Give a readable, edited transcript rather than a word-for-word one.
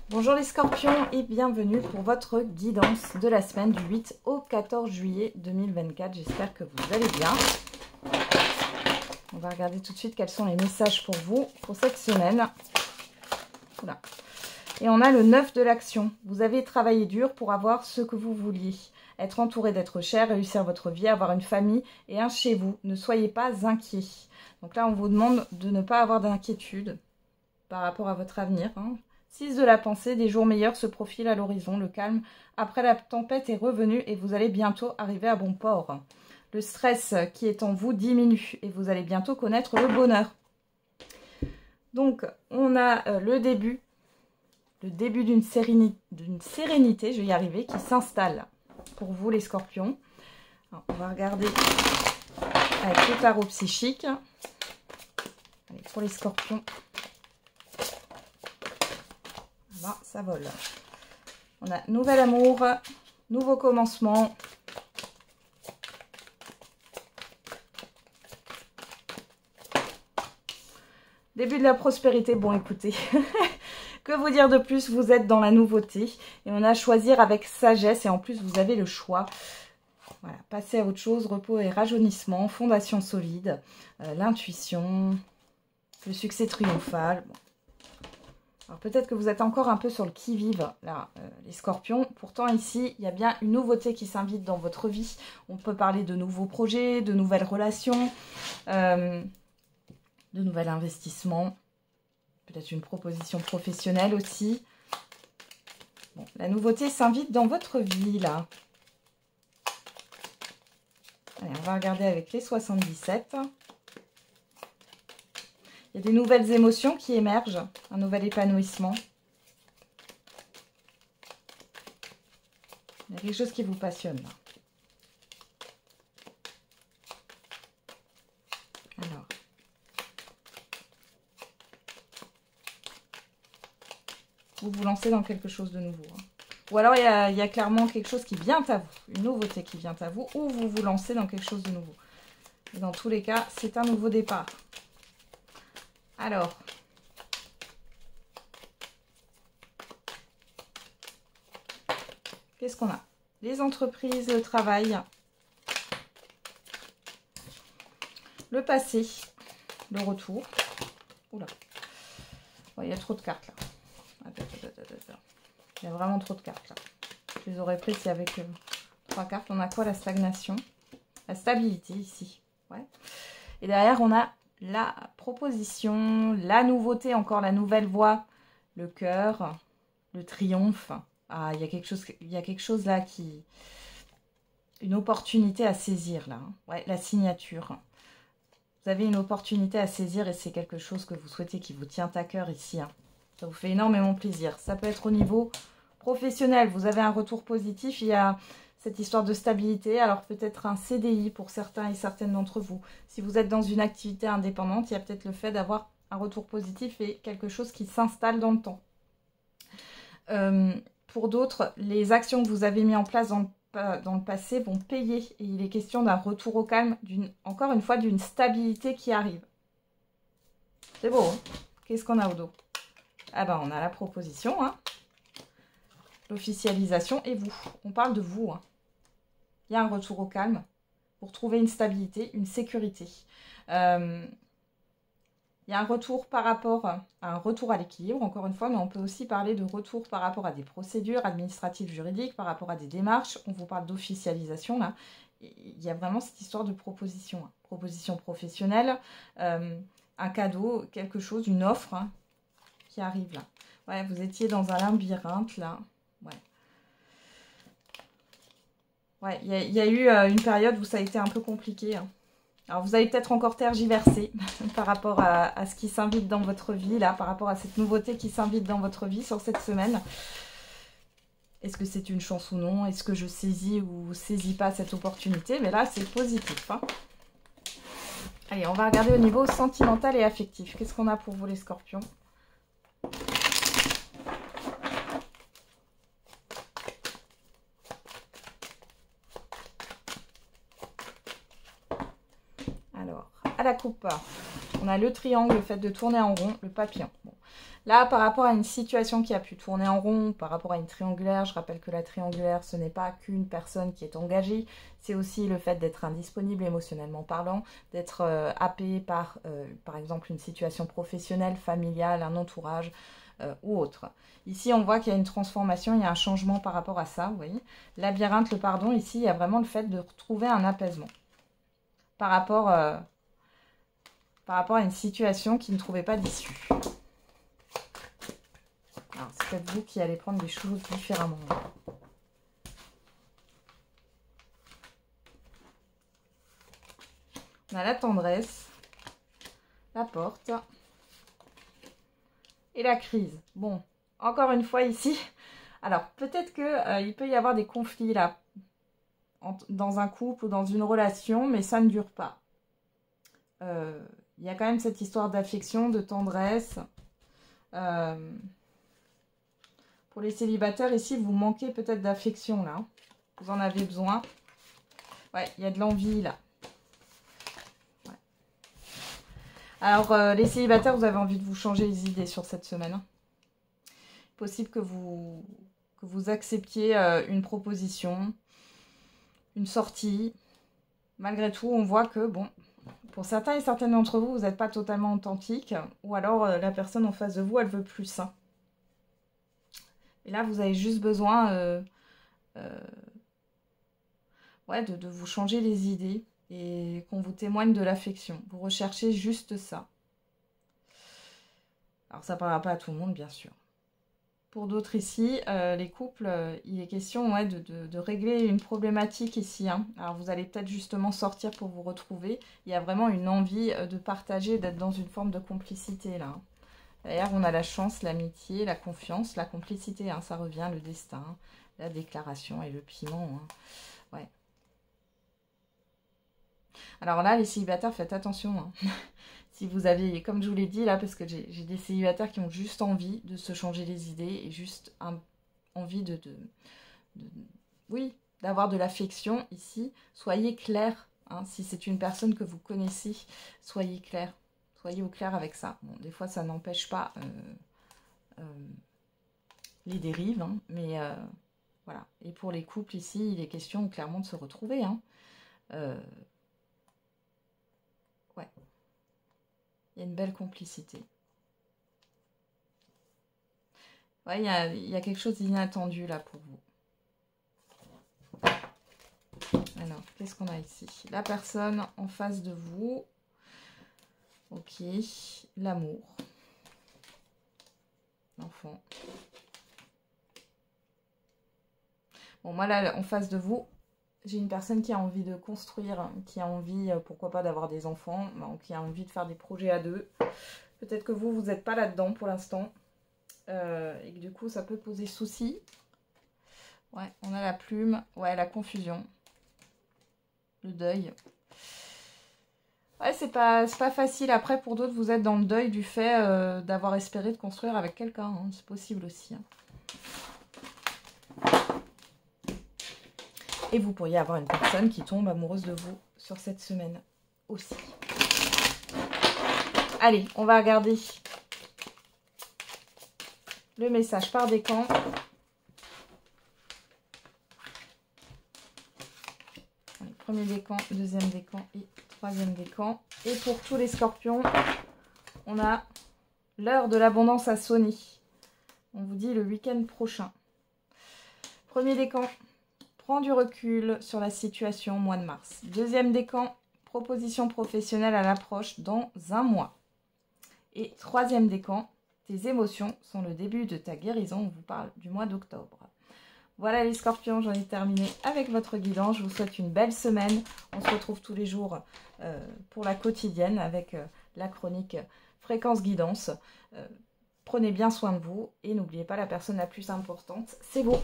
Bonjour les scorpions et bienvenue pour votre guidance de la semaine du 8 au 14 juillet 2024. J'espère que vous allez bien. On va regarder tout de suite quels sont les messages pour vous pour cette semaine. Voilà. Et on a le 9 de l'action. Vous avez travaillé dur pour avoir ce que vous vouliez. Être entouré d'êtres chers, réussir votre vie, avoir une famille et un chez vous. Ne soyez pas inquiets. Donc là, on vous demande de ne pas avoir d'inquiétude par rapport à votre avenir. 6 de la pensée, des jours meilleurs se profilent à l'horizon. Le calme après la tempête est revenu et vous allez bientôt arriver à bon port. Le stress qui est en vous diminue et vous allez bientôt connaître le bonheur. Donc, on a le début d'une sérénité, je vais y arriver, qui s'installe pour vous les scorpions. Alors, on va regarder avec le tarot psychique. Allez, pour les scorpions. Là, ça vole. On a nouvel amour, nouveau commencement. Début de la prospérité. Bon, écoutez, que vous dire de plus? Vous êtes dans la nouveauté. Et on a à choisir avec sagesse. Et en plus, vous avez le choix. Voilà, passer à autre chose. Repos et rajeunissement. Fondation solide. L'intuition. Le succès triomphal. Bon. Alors peut-être que vous êtes encore un peu sur le qui-vive, là, les scorpions. Pourtant, ici, il y a bien une nouveauté qui s'invite dans votre vie. On peut parler de nouveaux projets, de nouvelles relations, de nouvel investissement. Peut-être une proposition professionnelle aussi. Bon, la nouveauté s'invite dans votre vie, là. Allez, on va regarder avec les 77. Il y a des nouvelles émotions qui émergent, un nouvel épanouissement. Il y a quelque chose qui vous passionne là. Alors. Vous vous lancez dans quelque chose de nouveau. Ou alors il y a clairement quelque chose qui vient à vous, une nouveauté qui vient à vous, ou vous vous lancez dans quelque chose de nouveau. Et dans tous les cas, c'est un nouveau départ. Alors, qu'est-ce qu'on a? Les entreprises, le travail, le passé, le retour. Oula, oh, il y a trop de cartes là. Attends. Il y a vraiment trop de cartes là. Je les aurais prises avec 3 cartes. On a quoi? La stagnation, la stabilité ici. Ouais. Et derrière, on a la proposition, la nouveauté, encore la nouvelle voie, le cœur, le triomphe. Ah, il y a quelque chose là qui... Une opportunité à saisir là. Ouais, la signature. Vous avez une opportunité à saisir et c'est quelque chose que vous souhaitez qui vous tient à cœur ici. Ça vous fait énormément plaisir. Ça peut être au niveau professionnel. Vous avez un retour positif. Il y a cette histoire de stabilité. Alors peut-être un CDI pour certains et certaines d'entre vous. Si vous êtes dans une activité indépendante, il y a peut-être le fait d'avoir un retour positif et quelque chose qui s'installe dans le temps. Pour d'autres, les actions que vous avez mises en place dans le passé vont payer. Et il est question d'un retour au calme, encore une fois, d'une stabilité qui arrive. C'est beau, hein? Qu'est-ce qu'on a au dos? Ah ben, on a la proposition, l'officialisation et vous. On parle de vous. Il y a un retour au calme pour trouver une stabilité, une sécurité. Il y a un retour par rapport à un retour à l'équilibre, encore une fois, mais on peut aussi parler de retour par rapport à des procédures administratives, juridiques, par rapport à des démarches. On vous parle d'officialisation, là. Il y a vraiment cette histoire de proposition. Proposition professionnelle, un cadeau, quelque chose, une offre qui arrive là. Ouais, vous étiez dans un labyrinthe, là. Ouais, il y a eu une période où ça a été un peu compliqué. Alors, vous allez peut-être encore tergiverser par rapport à ce qui s'invite dans votre vie, là, par rapport à cette nouveauté qui s'invite dans votre vie sur cette semaine. Est-ce que c'est une chance ou non? Est-ce que je saisis ou saisis pas cette opportunité? Mais là, c'est positif. Allez, on va regarder au niveau sentimental et affectif. Qu'est-ce qu'on a pour vous, les scorpions? À la coupe, on a le triangle, le fait de tourner en rond, le papillon. Bon. Là, par rapport à une situation qui a pu tourner en rond, par rapport à une triangulaire, je rappelle que la triangulaire, ce n'est pas qu'une personne qui est engagée, c'est aussi le fait d'être indisponible émotionnellement parlant, d'être happé par exemple, une situation professionnelle, familiale, un entourage ou autre. Ici, on voit qu'il y a une transformation, il y a un changement par rapport à ça, vous voyez. Labyrinthe, le pardon, ici, il y a vraiment le fait de retrouver un apaisement par rapport à une situation qui ne trouvait pas d'issue. Alors, c'est peut-être vous qui allez prendre des choses différemment. On a la tendresse, la porte et la crise. Bon, encore une fois ici, alors peut-être qu'il peut y avoir des conflits là, dans un couple ou dans une relation, mais ça ne dure pas. Il y a quand même cette histoire d'affection, de tendresse. Pour les célibataires, ici, vous manquez peut-être d'affection, là. Vous en avez besoin. Ouais, il y a de l'envie, là. Ouais. Alors, les célibataires, vous avez envie de vous changer les idées sur cette semaine. Hein. Possible que vous acceptiez une proposition, une sortie. Malgré tout, on voit que, bon, pour certains et certaines d'entre vous, vous n'êtes pas totalement authentique. Ou alors, la personne en face de vous, elle veut plus. Hein. Et là, vous avez juste besoin ouais, de vous changer les idées et qu'on vous témoigne de l'affection. Vous recherchez juste ça. Alors, ça ne parlera pas à tout le monde, bien sûr. Pour d'autres ici, les couples, il est question ouais, de régler une problématique ici. Hein. Alors, vous allez peut-être justement sortir pour vous retrouver. Il y a vraiment une envie de partager, d'être dans une forme de complicité, là. Hein. D'ailleurs, on a la chance, l'amitié, la confiance, la complicité, hein, ça revient, le destin, la déclaration et le piment. Hein. Ouais. Alors là, les célibataires, faites attention. Hein. Si vous avez, comme je vous l'ai dit là, parce que j'ai des célibataires qui ont juste envie de se changer les idées et juste envie oui, d'avoir de l'affection ici, soyez clair. Hein, si c'est une personne que vous connaissez, soyez clair. Soyez au clair avec ça. Bon, des fois, ça n'empêche pas les dérives, hein, mais voilà. Et pour les couples ici, il est question clairement de se retrouver. Hein. Ouais. Il y a une belle complicité. Ouais, il y a quelque chose d'inattendu là pour vous. Alors, qu'est-ce qu'on a ici? La personne en face de vous. Ok, l'amour, l'enfant. Bon, moi là, en face de vous, j'ai une personne qui a envie de construire, qui a envie, pourquoi pas, d'avoir des enfants, qui a envie de faire des projets à deux. Peut-être que vous n'êtes pas là-dedans pour l'instant, et que du coup, ça peut poser souci. Ouais, on a la plume, ouais, la confusion, le deuil. Ouais, c'est pas facile. Après, pour d'autres, vous êtes dans le deuil du fait d'avoir espéré de construire avec quelqu'un. Hein. C'est possible aussi. Hein. Et vous pourriez avoir une personne qui tombe amoureuse de vous sur cette semaine aussi. Allez, on va regarder le message par décan. Allez, premier décan, deuxième décan et troisième décan. Et pour tous les scorpions, on a l'heure de l'abondance à sonner. On vous dit le week-end prochain. Premier décan, prends du recul sur la situation mois de mars. Deuxième décan, proposition professionnelle à l'approche dans un mois. Et troisième décan, tes émotions sont le début de ta guérison. On vous parle du mois d'octobre. Voilà les scorpions, j'en ai terminé avec votre guidance. Je vous souhaite une belle semaine. On se retrouve tous les jours pour la quotidienne avec la chronique Fréquence Guidance. Prenez bien soin de vous et n'oubliez pas, la personne la plus importante, c'est vous.